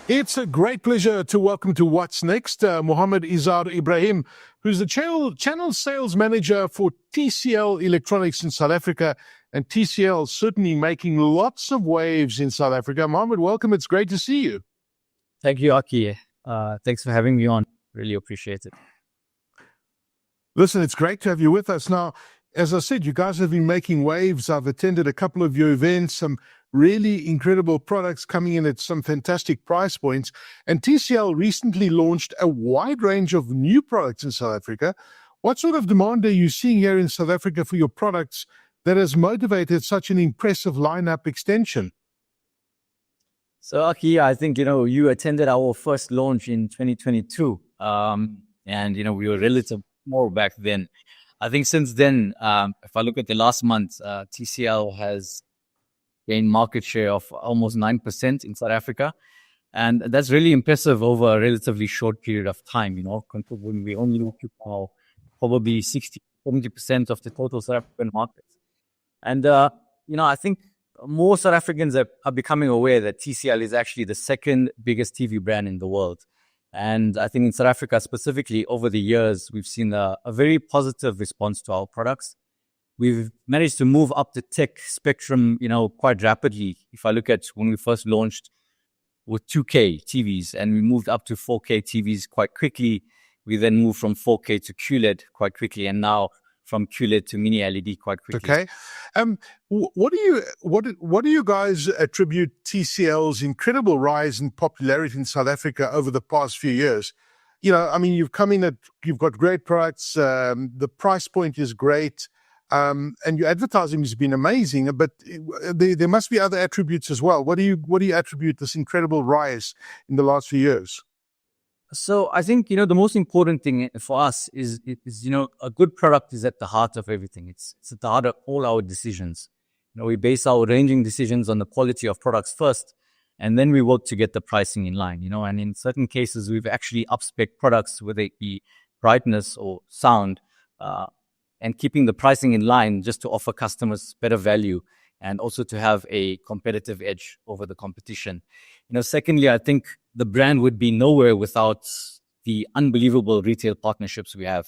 It's a great pleasure to welcome to What's Next, Muhammed Izhaar Ebrahim, who's the channel sales manager for TCL Electronics in South Africa, and TCL certainly making lots of waves in South Africa. Muhammed, welcome. It's great to see you. Thank you, Aki. Thanks for having me on. Really appreciate it. Listen, it's great to have you with us. Now, as I said, you guys have been making waves. I've attended a couple of your events, some really incredible products coming in at some fantastic price points. And TCL recently launched a wide range of new products in South Africa. What sort of demand are you seeing here in South Africa for your products that has motivated such an impressive lineup extension? So, Aki, I think, you attended our first launch in 2022. And, we were relatively more back then. I think since then, if I look at the last month, TCL has gained market share of almost 9% in South Africa. And that's really impressive over a relatively short period of time, when we only occupy probably 60-70% of the total South African market. And, I think more South Africans are becoming aware that TCL is actually the second biggest TV brand in the world. And I think in South Africa specifically, over the years, we've seen a very positive response to our products. We've managed to move up the tech spectrum, quite rapidly. If I look at when we first launched with 2K TVs and we moved up to 4K TVs quite quickly, we then moved from 4K to QLED quite quickly, and now from QLED to Mini LED quite quickly. Okay. What do you guys attribute TCL's incredible rise in popularity in South Africa over the past few years? You've come in you've got great products. The price point is great. And your advertising has been amazing, but there must be other attributes as well. What do you attribute this incredible rise in the last few years? So I think, the most important thing for us is a good product is at the heart of everything. It's at the heart of all our decisions. We base our ranging decisions on the quality of products first, and then we work to get the pricing in line, and in certain cases, we've actually up-spec products, whether it be brightness or sound, and keeping the pricing in line just to offer customers better value and also to have a competitive edge over the competition. Secondly, I think the brand would be nowhere without the unbelievable retail partnerships we have.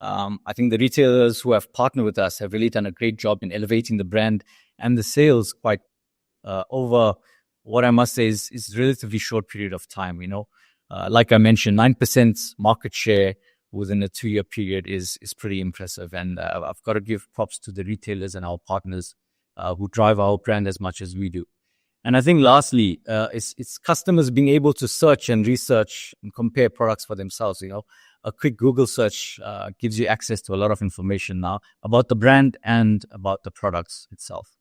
I think the retailers who have partnered with us have really done a great job in elevating the brand and the sales quite over what I must say is relatively short period of time. Like I mentioned, 9% market share within a 2-year period is pretty impressive. And I've got to give props to the retailers and our partners who drive our brand as much as we do. And I think lastly, it's customers being able to search and research and compare products for themselves. A quick Google search gives you access to a lot of information now about the brand and about the products itself.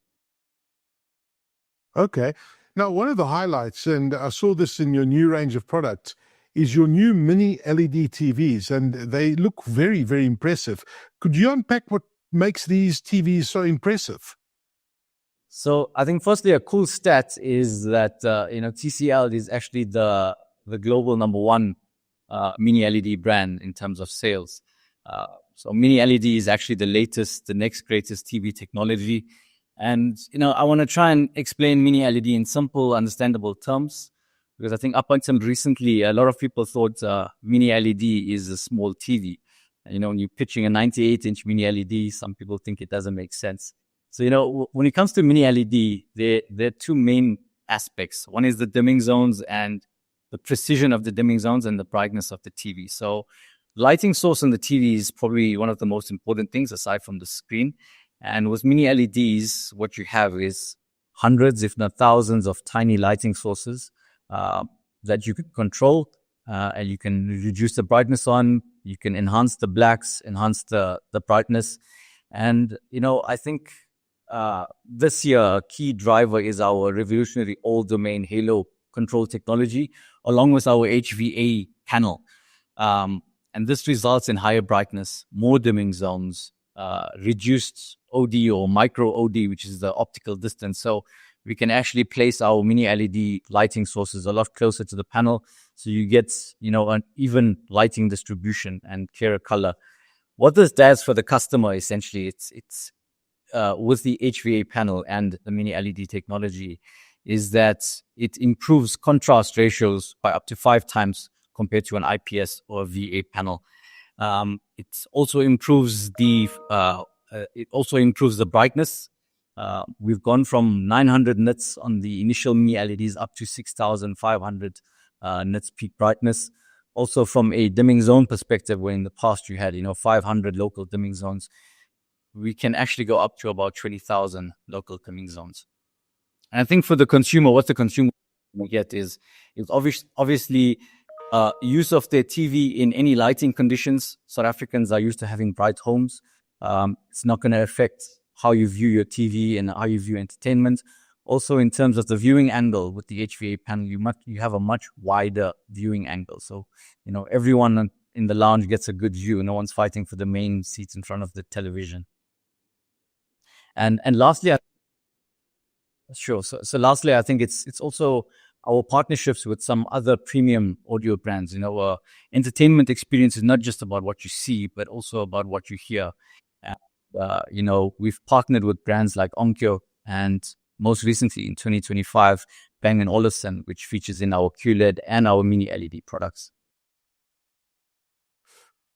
Okay. Now, one of the highlights, and I saw this in your new range of products, is your new Mini LED TVs, and they look very, very impressive. Could you unpack what makes these TVs so impressive? So I think firstly, a cool stat is that, TCL is actually the global number one Mini LED brand in terms of sales. So Mini LED is actually the next greatest TV technology. And, I want to try and explain Mini LED in simple, understandable terms, because I think up until recently, a lot of people thought Mini LED is a small TV. When you're pitching a 98-inch Mini LED, some people think it doesn't make sense. So, when it comes to Mini LED, there are two main aspects. One is the dimming zones and the precision of the dimming zones and the brightness of the TV. So lighting source on the TV is probably one of the most important things aside from the screen. And with Mini LEDs, what you have is hundreds, if not thousands, of tiny lighting sources that you can control, and you can reduce the brightness on, you can enhance the blacks, enhance the brightness. And, I think this year, a key driver is our revolutionary all-domain halo control technology, along with our HVA panel. And this results in higher brightness, more dimming zones, reduced OD or micro OD, which is the optical distance. So we can actually place our Mini LED lighting sources a lot closer to the panel. So you get, an even lighting distribution and clearer color. What this does for the customer, essentially, it's with the HVA panel and the Mini LED technology, is that it improves contrast ratios by up to 5 times compared to an IPS or a VA panel. It also improves the brightness. We've gone from 900 nits on the initial Mini LEDs up to 6,500 nits peak brightness. Also, from a dimming zone perspective, where in the past you had 500 local dimming zones, we can actually go up to about 20,000 local dimming zones. And I think for the consumer, what the consumer will get is obviously use of their TV in any lighting conditions. South Africans are used to having bright homes. It's not going to affect how you view your TV and how you view entertainment. Also, in terms of the viewing angle with the HVA panel, you have a much wider viewing angle. So, everyone in the lounge gets a good view. No one's fighting for the main seats in front of the television. And lastly, sure. So lastly, I think it's also our partnerships with some other premium audio brands. Entertainment experience is not just about what you see, but also about what you hear. And, we've partnered with brands like Onkyo and most recently in 2025, Bang & Olufsen, which features in our QLED and our Mini LED products.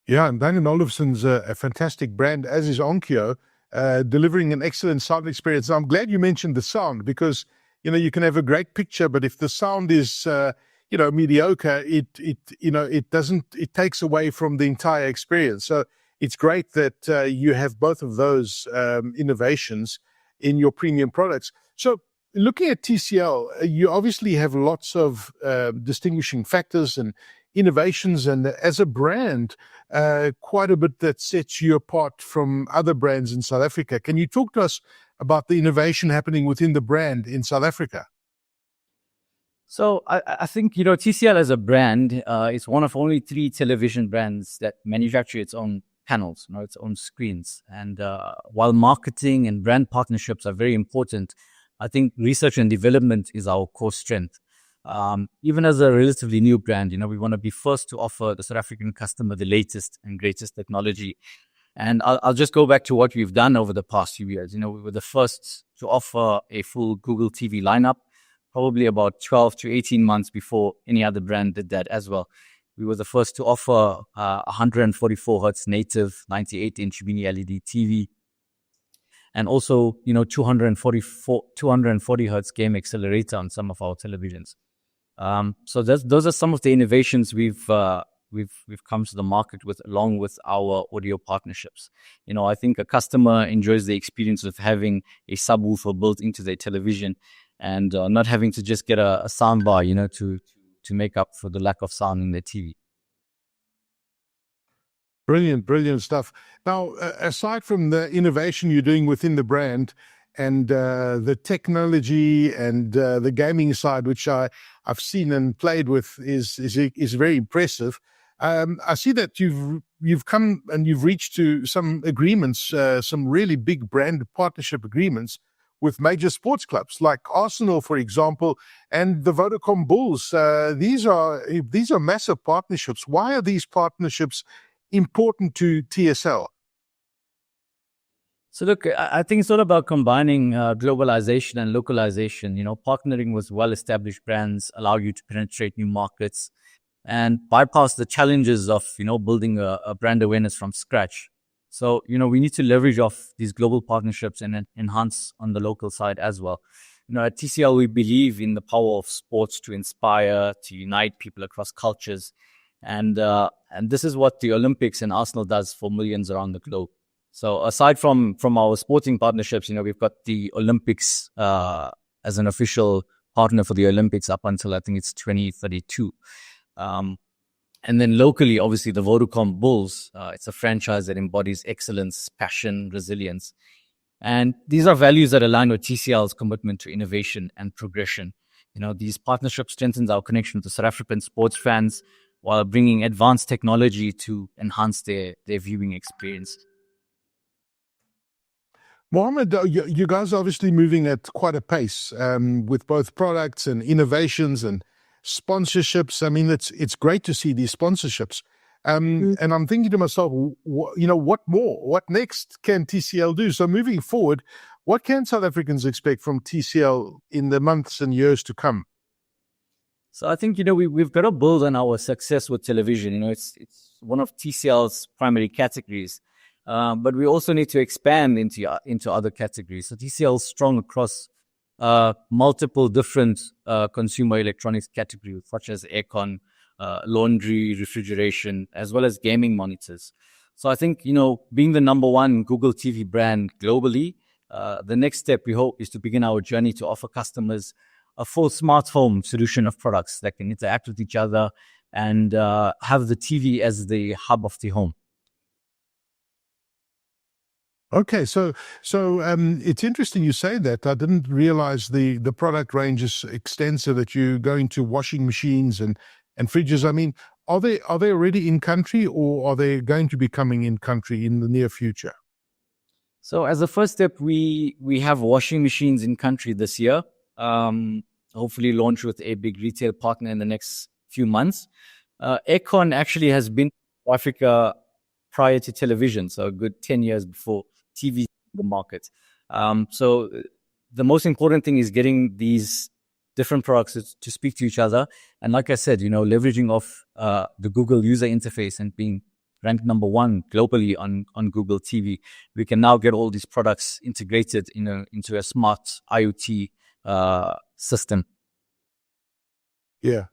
Yeah, and Bang & Olufsen's a fantastic brand, as is Onkyo, delivering an excellent sound experience. I'm glad you mentioned the sound because, you can have a great picture, but if the sound is, mediocre, it takes away from the entire experience. So it's great that you have both of those innovations in your premium products. So looking at TCL, you obviously have lots of distinguishing factors and innovations, and as a brand, quite a bit that sets you apart from other brands in South Africa. Can you talk to us about the innovation happening within the brand in South Africa? So I think, TCL as a brand is one of only 3 television brands that manufacture its own panels, its own screens. And while marketing and brand partnerships are very important, I think research and development is our core strength. Even as a relatively new brand, we want to be first to offer the South African customer the latest and greatest technology. And I'll just go back to what we've done over the past few years. We were the first to offer a full Google TV lineup, probably about 12 to 18 months before any other brand did that as well. We were the first to offer 144 hertz native 98-inch Mini LED TV, and also 240 hertz game accelerator on some of our televisions. So those are some of the innovations we've come to the market with, along with our audio partnerships. I think a customer enjoys the experience of having a subwoofer built into their television and not having to just get a sound bar, to make up for the lack of sound in their TV. Brilliant stuff. Now, aside from the innovation you're doing within the brand and the technology and the gaming side, which I've seen and played with, is very impressive. I see that you've come and you've reached to some agreements, some really big brand partnership agreements with major sports clubs like Arsenal, for example, and the Vodacom Bulls. These are massive partnerships. Why are these partnerships important to TSL? So look, I think it's all about combining globalization and localization. Partnering with well-established brands allow you to penetrate new markets and bypass the challenges of, building a brand awareness from scratch. So, we need to leverage off these global partnerships and enhance on the local side as well. At TCL, we believe in the power of sports to inspire, to unite people across cultures. And this is what the Olympics and Arsenal does for millions around the globe. So aside from our sporting partnerships, we've got the Olympics as an official partner for the Olympics up until I think it's 2032. And then locally, obviously, the Vodacom Bulls, it's a franchise that embodies excellence, passion, resilience. And these are values that align with TCL's commitment to innovation and progression. These partnerships strengthen our connection to South African sports fans while bringing advanced technology to enhance their viewing experience. Mohammed, you guys are obviously moving at quite a pace with both products and innovations and sponsorships. I mean, it's great to see these sponsorships. And I'm thinking to myself, what more? What next can TCL do? So moving forward, What can South Africans expect from TCL in the months and years to come? So I think, we've got to build on our success with television. It's one of TCL's primary categories, but we also need to expand into other categories. So TCL is strong across multiple different consumer electronics categories, such as aircon, laundry, refrigeration, as well as gaming monitors. So I think, being the number one Google TV brand globally, the next step we hope is to begin our journey to offer customers a full smart home solution of products that can interact with each other and have the TV as the hub of the home. Okay, so it's interesting you say that. I didn't realize the product range is extensive, that you go into washing machines and fridges. I mean, are they already in country, or are they going to be coming in country in the near future? So as a first step, we have washing machines in country this year. Hopefully launch with a big retail partner in the next few months. Aircon actually has been in Africa prior to television, so a good 10 years before TV in the market. So the most important thing is getting these different products to speak to each other. And like I said, leveraging off the Google user interface and being ranked number one globally on Google TV, we can now get all these products integrated into a smart IoT system. Yeah.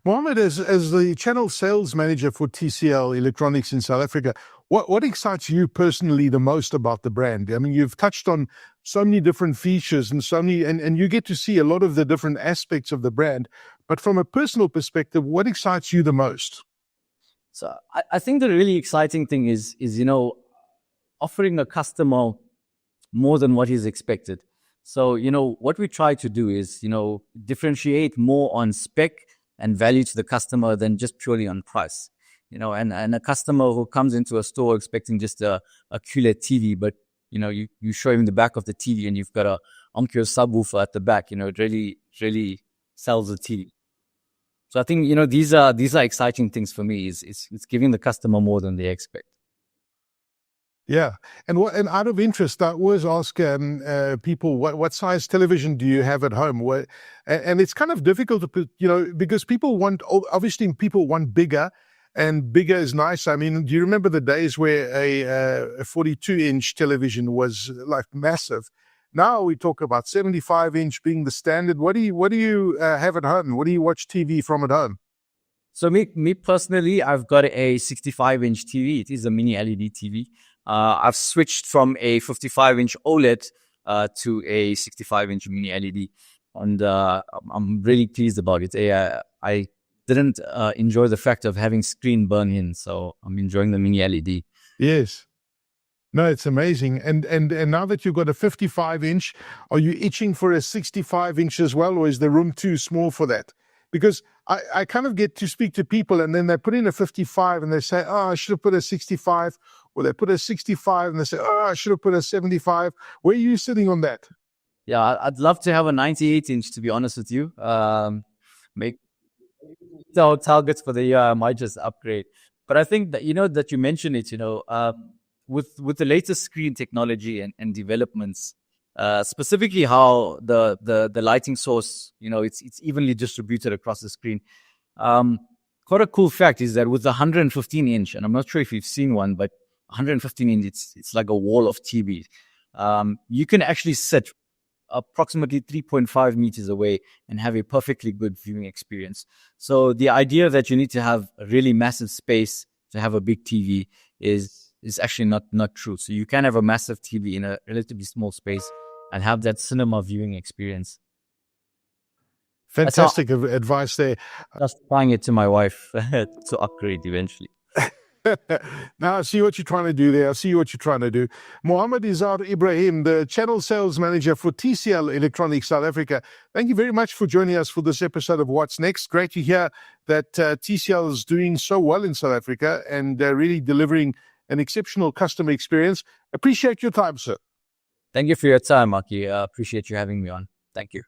Muhammed, as the channel sales manager for TCL Electronics in South Africa, what excites you personally the most about the brand? I mean, you've touched on so many different features and and you get to see a lot of the different aspects of the brand. But from a personal perspective, what excites you the most? So I think the really exciting thing is offering a customer more than what is expected. So, what we try to do is, differentiate more on spec and value to the customer than just purely on price. And a customer who comes into a store expecting just a QLED TV, but, you show him the back of the TV and you've got a Onkyo subwoofer at the back, it really sells the TV. So I think, these are exciting things for me. It's giving the customer more than they expect. Yeah, and out of interest, I always ask people, what size television do you have at home? And it's kind of difficult to put, because people want bigger, and bigger is nice. I mean, do you remember the days where a 42-inch television was like massive? Now we talk about 75-inch being the standard. What do you have at home? What do you watch TV from at home? So me personally, I've got a 65-inch TV. It is a Mini LED TV. I've switched from a 55-inch OLED to a 65-inch Mini LED, and I'm really pleased about it. I didn't enjoy the fact of having screen burn in, so I'm enjoying the Mini LED. Yes. No, it's amazing. And now that you've got a 55-inch, are you itching for a 65-inch as well, or is the room too small for that? Because I kind of get to speak to people and then they put in a 55 and they say, oh, I should have put a 65. Or they put a 65 and they say, oh, I should have put a 75. Where are you sitting on that? Yeah, I'd love to have a 98-inch, to be honest with you. Make our targets for the year, I might just upgrade. But I think that, that you mentioned it, with the latest screen technology and developments, specifically how the lighting source, it's evenly distributed across the screen. Quite a cool fact is that with the 115-inch, and I'm not sure if you've seen one, but 115-inch, it's like a wall of TV. You can actually sit approximately 3.5 meters away and have a perfectly good viewing experience. So the idea that you need to have a really massive space to have a big TV is actually not true. So you can have a massive TV in a relatively small space and have that cinema viewing experience. Fantastic advice there. Just buying it to my wife to upgrade eventually. Now I see what you're trying to do there. I see what you're trying to do. Muhammed Izhaar Ebrahim, the channel sales manager for TCL Electronics South Africa. Thank you very much for joining us for this episode of What's Next. Great to hear that TCL is doing so well in South Africa and really delivering an exceptional customer experience. Appreciate your time, sir. Thank you for your time, Maki. Appreciate you having me on. Thank you.